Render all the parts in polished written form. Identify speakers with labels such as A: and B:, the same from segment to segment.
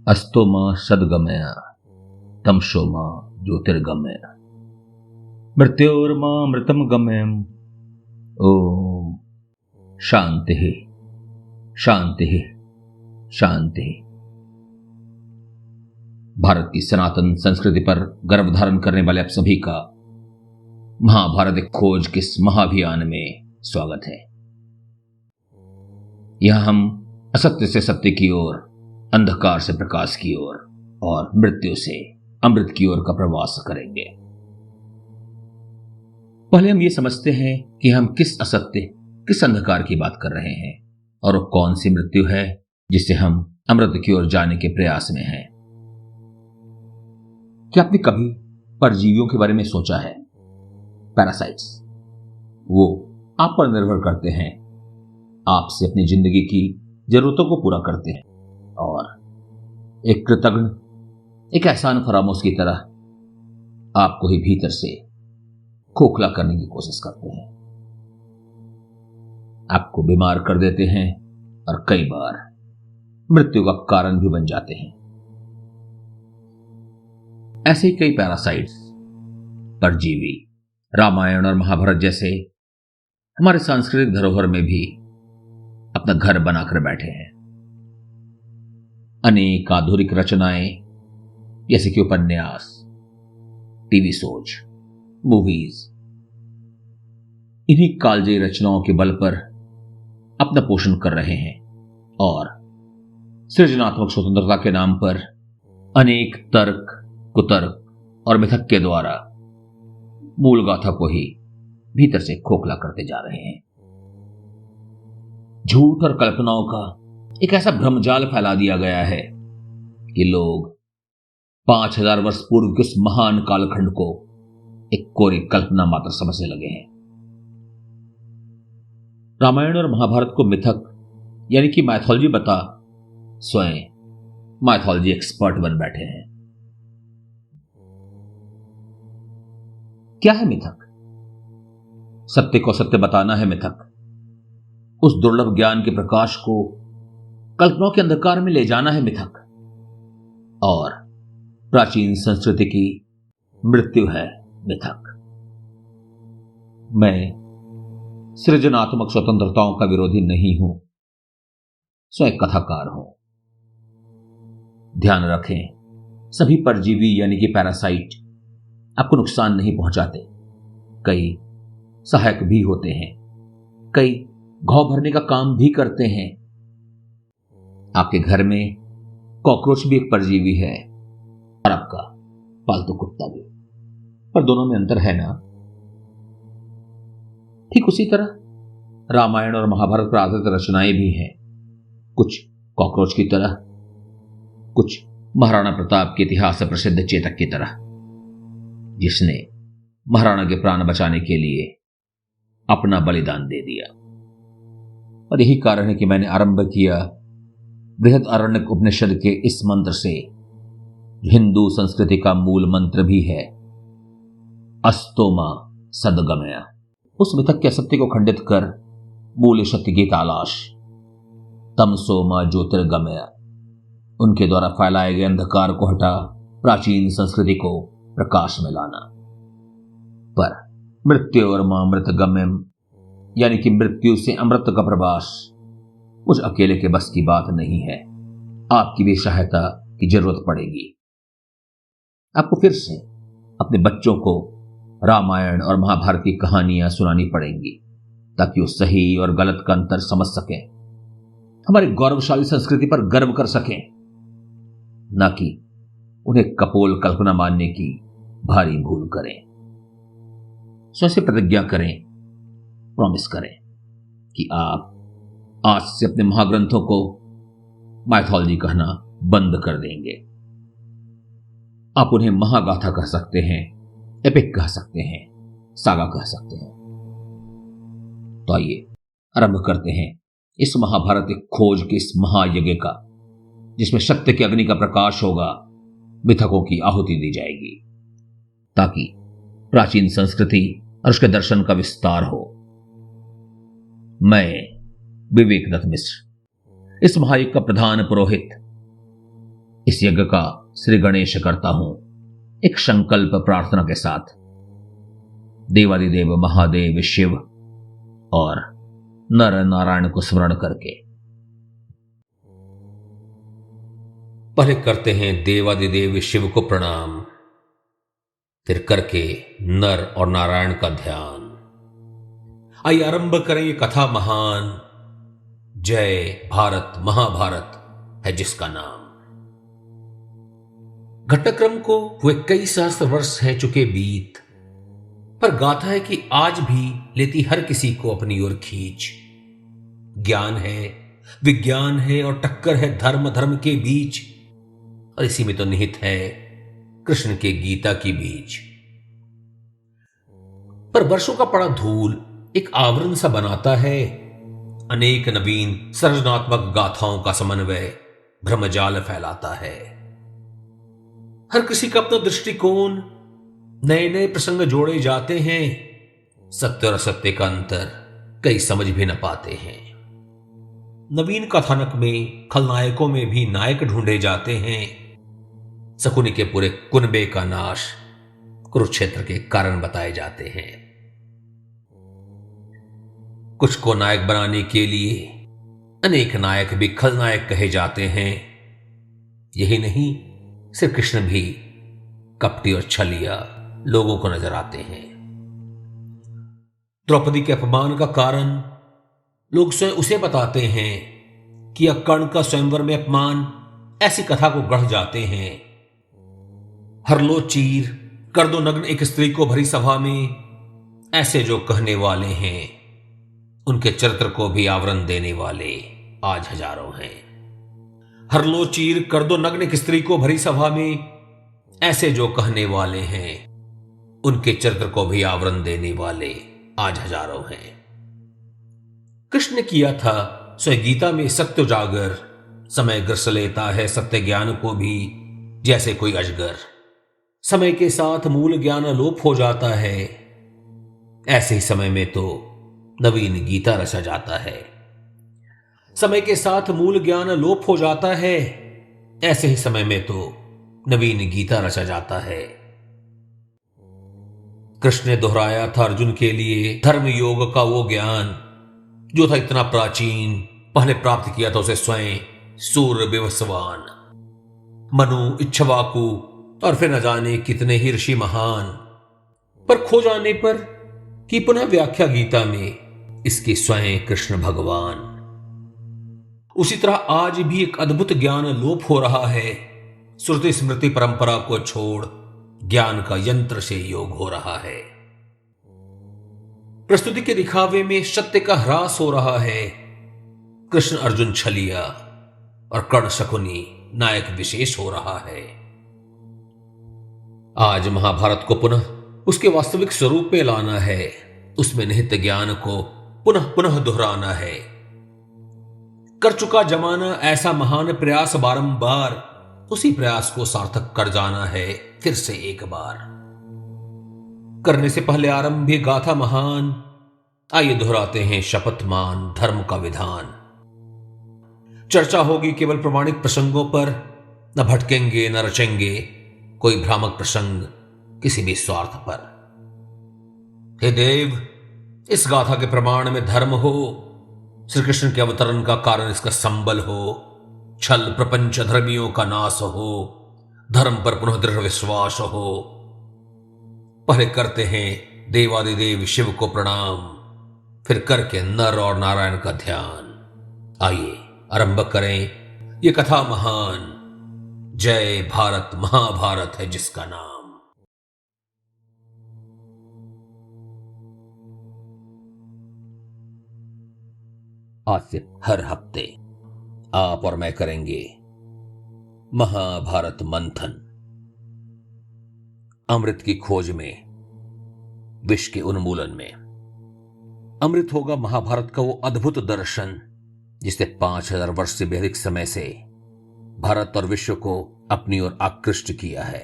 A: अस्तो मा सद्गमय तमसो मा ज्योतिर्गमय मृत्योर्मा मृतम गमयम। ओम शांति शांति शांति। भारत की सनातन संस्कृति पर गर्व धारण करने वाले आप सभी का महाभारत खोज के इस महाअभियान में स्वागत है। यहां हम असत्य से सत्य की ओर, अंधकार से प्रकाश की ओर और मृत्यु से अमृत की ओर का प्रवास करेंगे। पहले हम ये समझते हैं कि हम किस असत्य, किस अंधकार की बात कर रहे हैं और वो कौन सी मृत्यु है जिससे हम अमृत की ओर जाने के प्रयास में हैं। क्या आपने कभी परजीवियों के बारे में सोचा है? पैरासाइट्स, वो आप पर निर्भर करते हैं, आपसे अपनी जिंदगी की जरूरतों को पूरा करते हैं और एक कृतघ्न, एक एहसान फरामोश की तरह आपको ही भीतर से खोखला करने की कोशिश करते हैं, आपको बीमार कर देते हैं और कई बार मृत्यु का कारण भी बन जाते हैं। ऐसे ही कई पैरासाइट्स, परजीवी रामायण और महाभारत जैसे हमारे सांस्कृतिक धरोहर में भी अपना घर बनाकर बैठे हैं। अनेक आधुनिक रचनाएं जैसे कि उपन्यास, टीवी शोज, मूवीज, इन्हीं कालजयी रचनाओं के बल पर अपना पोषण कर रहे हैं और सृजनात्मक स्वतंत्रता के नाम पर अनेक तर्क, कुतर्क और मिथक के द्वारा मूल गाथा को ही भीतर से खोखला करते जा रहे हैं। झूठ और कल्पनाओं का एक ऐसा भ्रमजाल फैला दिया गया है कि लोग 5000 वर्ष पूर्व के उस महान कालखंड को एक कोरी कल्पना मात्र समझने लगे हैं। रामायण और महाभारत को मिथक यानी कि माइथोलॉजी बता स्वयं माइथोलॉजी एक्सपर्ट बन बैठे हैं। क्या है मिथक? सत्य को सत्य बताना है मिथक। उस दुर्लभ ज्ञान के प्रकाश को कल्पनाओं के अंधकार में ले जाना है मिथक। और प्राचीन संस्कृति की मृत्यु है मिथक। मैं सृजनात्मक स्वतंत्रताओं का विरोधी नहीं हूं, स्वयं कथाकार हूं। ध्यान रखें, सभी परजीवी यानी कि पैरासाइट आपको नुकसान नहीं पहुंचाते। कई सहायक भी होते हैं, कई घाव भरने का काम भी करते हैं। आपके घर में कॉकरोच भी एक परजीवी है और आपका पालतू कुत्ता भी, पर दोनों में अंतर है ना। ठीक उसी तरह रामायण और महाभारत पर आधारित रचनाएं भी हैं, कुछ कॉकरोच की तरह, कुछ महाराणा प्रताप के इतिहास से प्रसिद्ध चेतक की तरह, जिसने महाराणा के प्राण बचाने के लिए अपना बलिदान दे दिया। और यही कारण है कि मैंने आरंभ किया बृहदारण्यक उपनिषद के इस मंत्र से, हिंदू संस्कृति का मूल मंत्र भी है, अस्तो मा सद्गमय। उस मिथक के असत्य को खंडित कर मूल सत्य की तलाश, तमसो मा ज्योतिर्गमय, उनके द्वारा फैलाए गए अंधकार को हटा प्राचीन संस्कृति को प्रकाश में लाना। पर मृत्यु और अमृत गम्यम यानी कि मृत्यु से अमृत का प्रवास मुझ अकेले के बस की बात नहीं है। आपकी भी सहायता की जरूरत पड़ेगी। आपको फिर से अपने बच्चों को रामायण और महाभारत की कहानियां सुनानी पड़ेंगी ताकि वो सही और गलत का अंतर समझ सकें, हमारी गौरवशाली संस्कृति पर गर्व कर सकें, ना कि उन्हें कपोल कल्पना मानने की भारी भूल करें। सो ऐसे प्रतिज्ञा करें, प्रॉमिस करें कि आप आज से अपने महाग्रंथों को माइथोलॉजी कहना बंद कर देंगे। आप उन्हें महागाथा कह सकते हैं, एपिक कह सकते हैं, सागा कह सकते हैं। तो आइए आरंभ करते हैं इस महाभारत खोज के इस महायज्ञ का, जिसमें सत्य की अग्नि का प्रकाश होगा, मिथकों की आहुति दी जाएगी ताकि प्राचीन संस्कृति और उसके दर्शन का विस्तार हो। मैं विवेकदत्त मिश्र, इस महायज्ञ का प्रधान पुरोहित। इस यज्ञ का श्री गणेश करता हूं एक संकल्प प्रार्थना के साथ। देवादिदेव महादेव शिव और नर नारायण को स्मरण करके।
B: पहले करते हैं देवादिदेव शिव को प्रणाम, फिर करके नर और नारायण का ध्यान। आइए आरंभ करें ये कथा महान। जय भारत महाभारत है जिसका नाम। घटनाक्रम को हुए कई सहस्त्र वर्ष हैं चुके बीत, पर गाथा है कि आज भी लेती हर किसी को अपनी ओर खींच। ज्ञान है, विज्ञान है और टक्कर है धर्म धर्म के बीच, और इसी में तो निहित है कृष्ण के गीता की बीज। पर वर्षों का पड़ा धूल एक आवरण सा बनाता है। अनेक नवीन सृजनात्मक गाथाओं का समन्वय भ्रमजाल फैलाता है। हर किसी का अपना दृष्टिकोण, नए नए प्रसंग जोड़े जाते हैं। सत्य और असत्य का अंतर कई समझ भी न पाते हैं। नवीन कथानक में खलनायकों में भी नायक ढूंढे जाते हैं। शकुनी के पूरे कुनबे का नाश कुरुक्षेत्र के कारण बताए जाते हैं। कुछ को नायक बनाने के लिए अनेक नायक भी खलनायक कहे जाते हैं। यही नहीं, श्री कृष्ण भी कपटी और छलिया लोगों को नजर आते हैं। द्रौपदी के अपमान का कारण लोग स्वयं उसे बताते हैं कि कर्ण का स्वयंवर में अपमान, ऐसी कथा को गढ़ जाते हैं। हर लो चीर कर दो नग्न एक स्त्री को भरी सभा में, ऐसे जो कहने वाले हैं उनके चरित्र को भी आवरण देने वाले आज हजारों हैं। हर लो चीर कर दो नग्न एक स्त्री को भरी सभा में, ऐसे जो कहने वाले हैं उनके चरित्र को भी आवरण देने वाले आज हजारों हैं। कृष्ण ने किया था स्वयं गीता में सत्य उजागर, समय ग्रस लेता है सत्य ज्ञान को भी जैसे कोई अजगर। समय के साथ मूल ज्ञान लोप हो जाता है, ऐसे ही समय में तो नवीन गीता रचा जाता है। समय के साथ मूल ज्ञान लोप हो जाता है, ऐसे ही समय में तो नवीन गीता रचा जाता है। कृष्ण ने दोहराया था अर्जुन के लिए धर्म योग का वो ज्ञान जो था इतना प्राचीन, पहले प्राप्त किया था उसे स्वयं सूर्य विवस्वान, मनु, इच्छवाकु और फिर न जाने कितने ही ऋषि महान। पर खो जाने पर की पुनः व्याख्या गीता में इसके स्वयं कृष्ण भगवान। उसी तरह आज भी एक अद्भुत ज्ञान लोप हो रहा है। श्रुति स्मृति परंपरा को छोड़ ज्ञान का यंत्र से योग हो रहा है। प्रस्तुति के दिखावे में सत्य का ह्रास हो रहा है। कृष्ण अर्जुन छलिया और कर्ण शकुनी नायक विशेष हो रहा है। आज महाभारत को पुनः उसके वास्तविक स्वरूप में लाना है। उसमें निहित ज्ञान को पुनः पुनः दोहराना है। कर चुका जमाना ऐसा महान प्रयास बारंबार, उसी प्रयास को सार्थक कर जाना है फिर से एक बार। करने से पहले आरंभी गाथा महान, आइए दोहराते हैं शपथ मान धर्म का विधान। चर्चा होगी केवल प्रमाणिक प्रसंगों पर, न भटकेंगे न रचेंगे कोई भ्रामक प्रसंग किसी भी स्वार्थ पर। हे देव, इस गाथा के प्रमाण में धर्म हो, श्री कृष्ण के अवतरण का कारण इसका संबल हो, छल प्रपंच धर्मियों का नाश हो, धर्म पर पुनः दृढ़ विश्वास हो। पहले करते हैं देवादिदेव शिव को प्रणाम, फिर करके नर और नारायण का ध्यान। आइए आरंभ करें ये कथा महान। जय भारत महाभारत है जिसका नाम। आज से हर हफ्ते आप और मैं करेंगे महाभारत मंथन। अमृत की खोज में, विष के उन्मूलन में। अमृत होगा महाभारत का वो अद्भुत दर्शन जिसने 5000 वर्ष से भी अधिक समय से भारत और विश्व को अपनी ओर आकृष्ट किया है,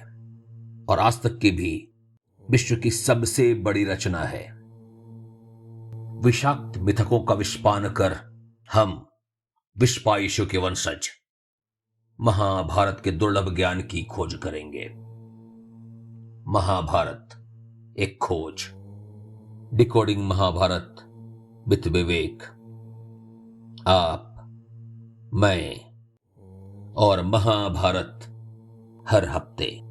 B: और आज तक की भी विश्व की सबसे बड़ी रचना है। विषाक्त मिथकों का विषपान कर हम विश्वायुषु के वंशज महाभारत के दुर्लभ ज्ञान की खोज करेंगे। महाभारत एक खोज, डिकोडिंग महाभारत विद विवेक। आप, मैं और महाभारत हर हफ्ते।